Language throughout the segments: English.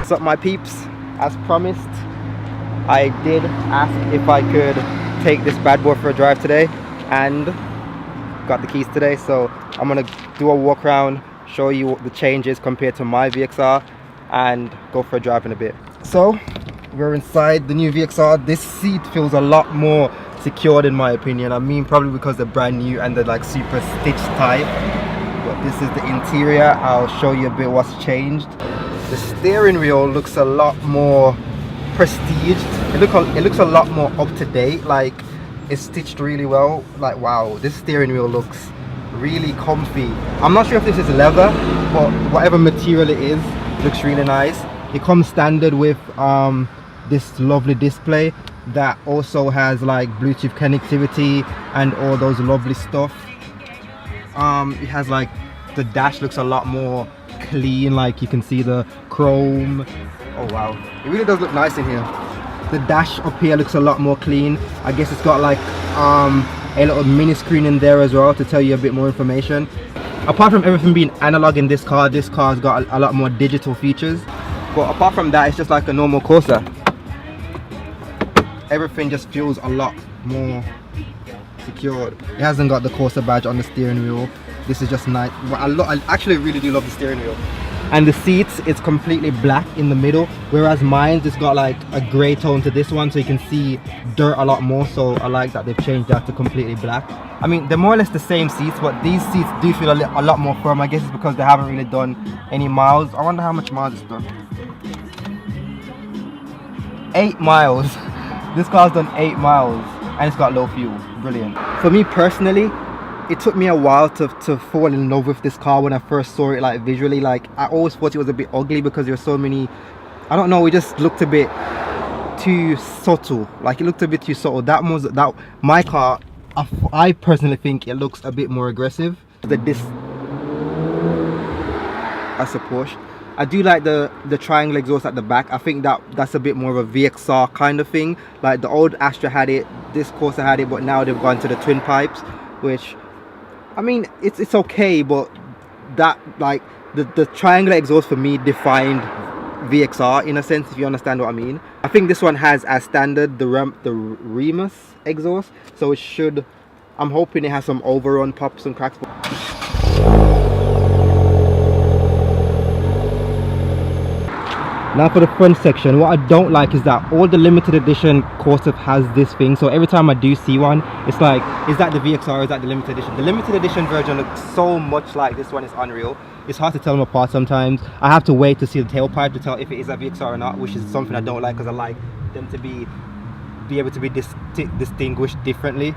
What's up, my peeps? As promised, I did ask if I could take this bad boy for a drive today, and got the keys today, so I'm gonna do a walk around, show you what the changes compared to my VXR, and go for a drive in a bit. So we're inside the new VXR. This seat feels a lot more secured in my opinion. I mean, probably because they're brand new and they're like super stitched tight. But this is the interior. I'll show you a bit what's changed. The steering wheel looks a lot more prestige. It looks a lot more up to date. Like, it's stitched really well. Like, wow, this steering wheel looks really comfy. I'm not sure if this is leather, but whatever material it is, looks really nice. It comes standard with this lovely display that also has like Bluetooth connectivity and all those lovely stuff. It has like, the dash looks a lot more clean, like you can see the chrome. Oh wow, it really does look nice in here. The dash up here looks a lot more clean. I guess it's got like a little mini screen in there as well to tell you a bit more information. Apart from everything being analog in this car's got a lot more digital features. But apart from that, it's just like a normal Corsa. Everything just feels a lot more secured. It hasn't got the Corsa badge on the steering wheel. This is just nice. I actually really do love the steering wheel. And the seats, it's completely black in the middle, whereas mine's just got like a grey tone to this one, so you can see dirt a lot more. So I like that they've changed that to completely black. I mean, they're more or less the same seats, but these seats do feel a lot more firm. I guess it's because they haven't really done any miles. I wonder how much miles it's done. 8 miles. This car's done 8 miles and it's got low fuel. Brilliant. For me personally, it took me a while to fall in love with this car when I first saw it, like visually. Like, I always thought it was a bit ugly because there were so many, I don't know, it just looked a bit too subtle. Like, it looked a bit too subtle. That my car, I personally think it looks a bit more aggressive. That's a Porsche. I do like the triangle exhaust at the back. I think that's a bit more of a VXR kind of thing. Like, the old Astra had it, this Corsa had it, but now they've gone to the twin pipes, which, I mean, it's okay, but that, like, the triangular exhaust for me defined VXR in a sense, if you understand what I mean. I think this one has as standard the Remus exhaust, so it should, I'm hoping it has some overrun pops and cracks. Now for the front section, what I don't like is that all the limited edition Corsa has this thing. So every time I do see one, it's like, is that the VXR or is that the limited edition? The limited edition version looks so much like this one. Is unreal. It's hard to tell them apart sometimes. I have to wait to see the tailpipe to tell if it is a VXR or not, which is something I don't like, because I like them to be able to be distinguished differently.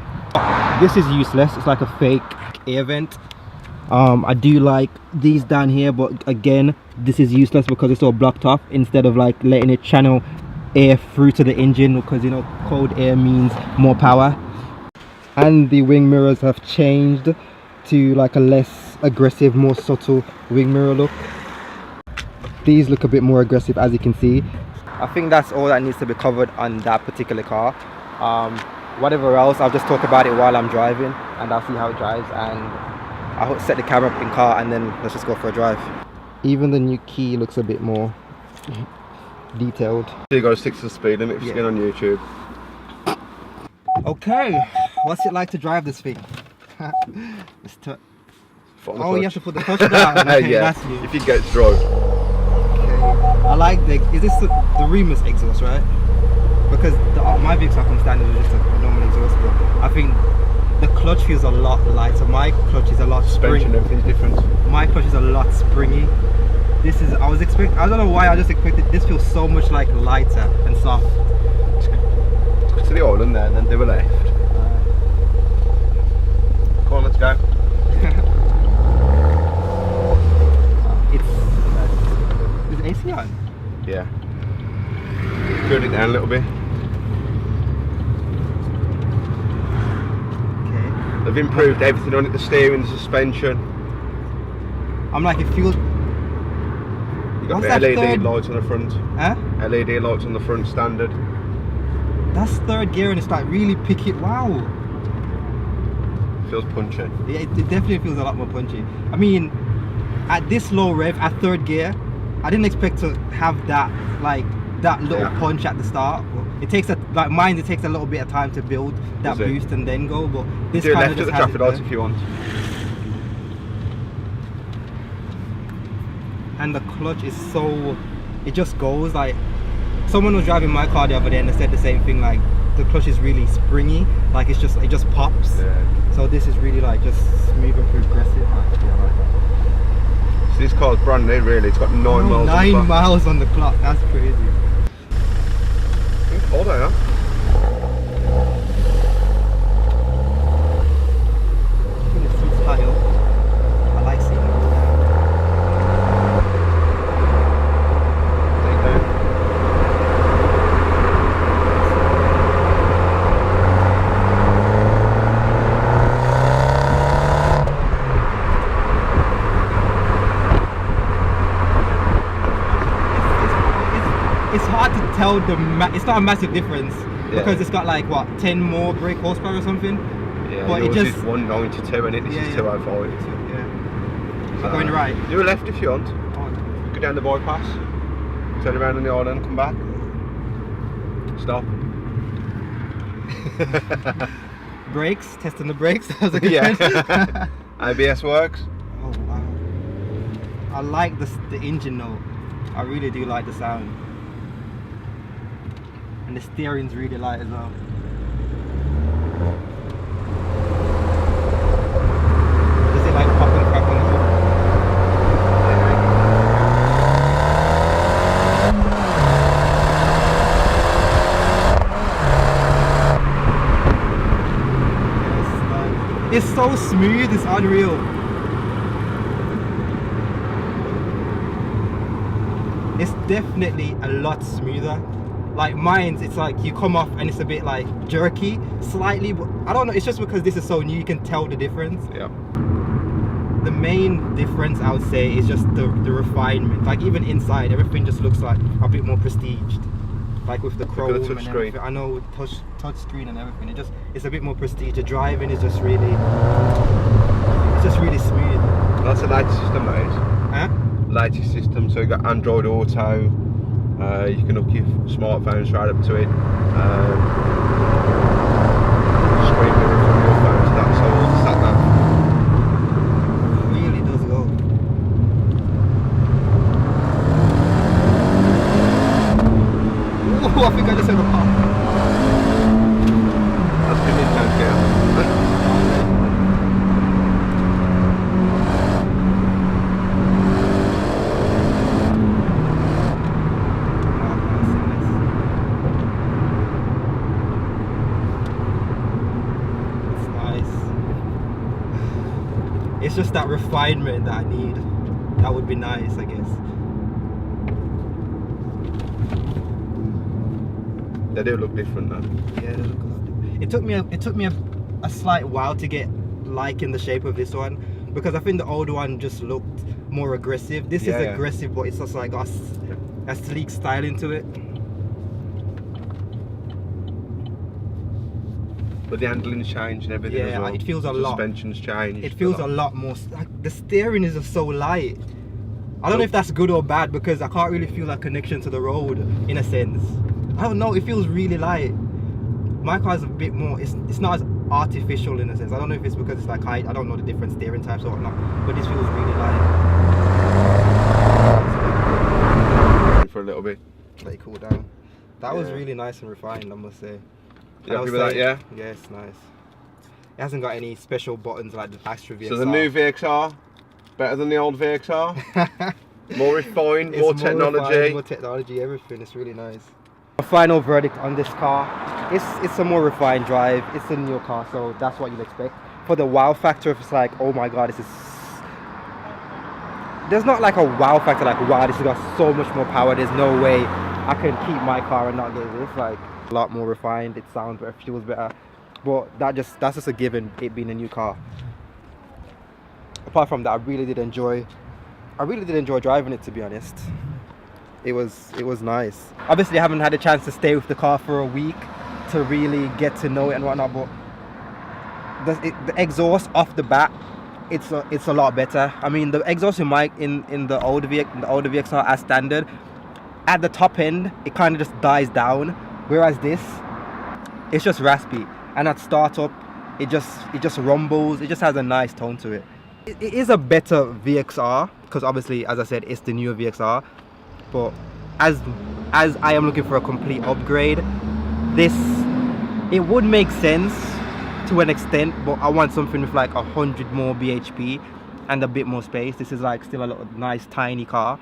This is useless. It's like a fake air vent. I do like these down here, but again, this is useless because it's all blocked off instead of like letting it channel air through to the engine, because, you know, cold air means more power. And the wing mirrors have changed to like a less aggressive, more subtle wing mirror look. These look a bit more aggressive, as you can see. I think that's all that needs to be covered on that particular car. Whatever else, I'll just talk about it while I'm driving and I'll see how it drives, and I'll set the camera up in car and then let's just go for a drive. Even the new key looks a bit more detailed. You gotta stick to the speed limit if you're on YouTube. Okay, what's it like to drive this thing? Oh, you have to put the clutch down. Okay, yeah, that's new. if you get to drive. Okay, I like is this the Remus exhaust, right? Because my VXR comes standard with just a normal exhaust, but I think the clutch feels a lot lighter. My clutch is a lot suspension, everything's different. My clutch is a lot springy. This is, I don't know why, I just expected, this feels so much like lighter and soft. Go to the island there and then do a left. Come on, let's go. Is AC on? Yeah. Cool it down a little bit. They've improved everything on it, the steering, the suspension. I'm like, it feels... You got the LED lights on the front. Huh? LED lights on the front, standard. That's third gear and it's like really picky. Wow. Feels punchy. Yeah, it definitely feels a lot more punchy. I mean, at this low rev, at third gear, I didn't expect to have that that little punch at the start. It takes it takes a little bit of time to build that boost and then go, but this do kind left of at just the has traffic it lights there. if you want. And the clutch is so, it just goes like, someone was driving my car the other day and they said the same thing, like the clutch is really springy, like it just pops. Yeah. So this is really like just smooth and progressive. Like, yeah, like that. So this car's brand new really, it's got 9 miles on the 9 clock. miles on the clock, that's crazy. It's cold out, huh? I think the seat's high up. I like seeing it. Take down. It's hard to tell it's not a massive difference because it's got like what 10 more brake horsepower or something. Yeah, but yours it just is 192 and this is 205. Yeah. Am I going right? Do a left if you want. Oh. Go down the bypass. Turn around on the island, come back. Stop. Brakes, testing the brakes. That was a good Yeah. ABS works. Oh wow. I like the engine though. I really do like the sound. And the steering's really light as well. Does it like pop and crack on the hook? Yes, it's so smooth, it's unreal. It's definitely a lot smoother. Like mine's, it's like you come off and it's a bit like jerky, slightly, but I don't know, it's just because this is so new, you can tell the difference. Yeah. The main difference I would say is just the refinement. Like even inside, everything just looks like a bit more prestiged. Like with the chrome and everything. I know with touch screen and everything, it's a bit more prestige. The driving is just really smooth. That's the latest system, that is. Huh? Latest system, so you got Android Auto, you can hook your smartphone straight up to it, screen mirror from your phone to that, so all the sat nav. It really does go. Oh, I think I just hit a pop. That's good in town gear. It's just that refinement that I need. That would be nice, I guess. They do look different though. Yeah, they look a lot different. It took me a slight while to get liking the shape of this one, because I think the old one just looked more aggressive. This is aggressive, but it's just like got a sleek style into it. But the handling's changed and everything as well. It feels a lot. Suspension's changed. It feels a lot more. Like the steering is just so light. I don't know if that's good or bad, because I can't really feel that connection to the road in a sense. I don't know. It feels really light. My car's a bit more. It's not as artificial in a sense. I don't know if it's because it's like I don't know the different steering types or whatnot, but this feels really light. For a little bit. Let it cool down. That was really nice and refined, I must say. You happy with that, yeah? Yeah, it's nice. It hasn't got any special buttons like the Astra VXR. So the new VXR, better than the old VXR? More refined, more technology. More technology, everything. It's really nice. A final verdict on this car. It's a more refined drive. It's a new car, so that's what you'd expect. For the wow factor, if it's like, oh my god, this is... There's not like a wow factor like, wow, this has got so much more power. There's no way I can keep my car and not get this. Like, a lot more refined, it sounds better, feels better, but that's just a given, it being a new car. Apart from that, I really did enjoy driving it, to be honest. It was nice. Obviously I haven't had a chance to stay with the car for a week to really get to know it and whatnot, but the exhaust off the bat it's a lot better. I mean, the exhaust in the older VXR as standard, at the top end it kind of just dies down, whereas this, it's just raspy, and at startup it just rumbles. It just has a nice tone to it. It is a better VXR because obviously, as I said, it's the newer VXR, but as I am looking for a complete upgrade, it would make sense to an extent, but I want something with like 100 more bhp and a bit more space. This is like still a little nice tiny car,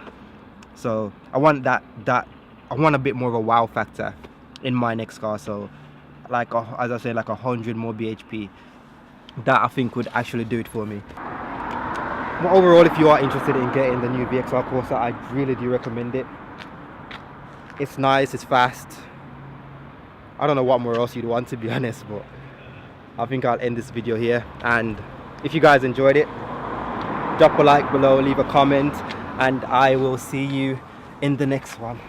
so I want I want a bit more of a wow factor in my next car. So like as I said, like 100 more bhp, that I think would actually do it for me. But overall, if you are interested in getting the new VXR Corsa, I really do recommend it. It's nice, it's fast. I don't know what more else you'd want, to be honest, but I think I'll end this video here. And if you guys enjoyed it, drop a like below, leave a comment, and I will see you in the next one.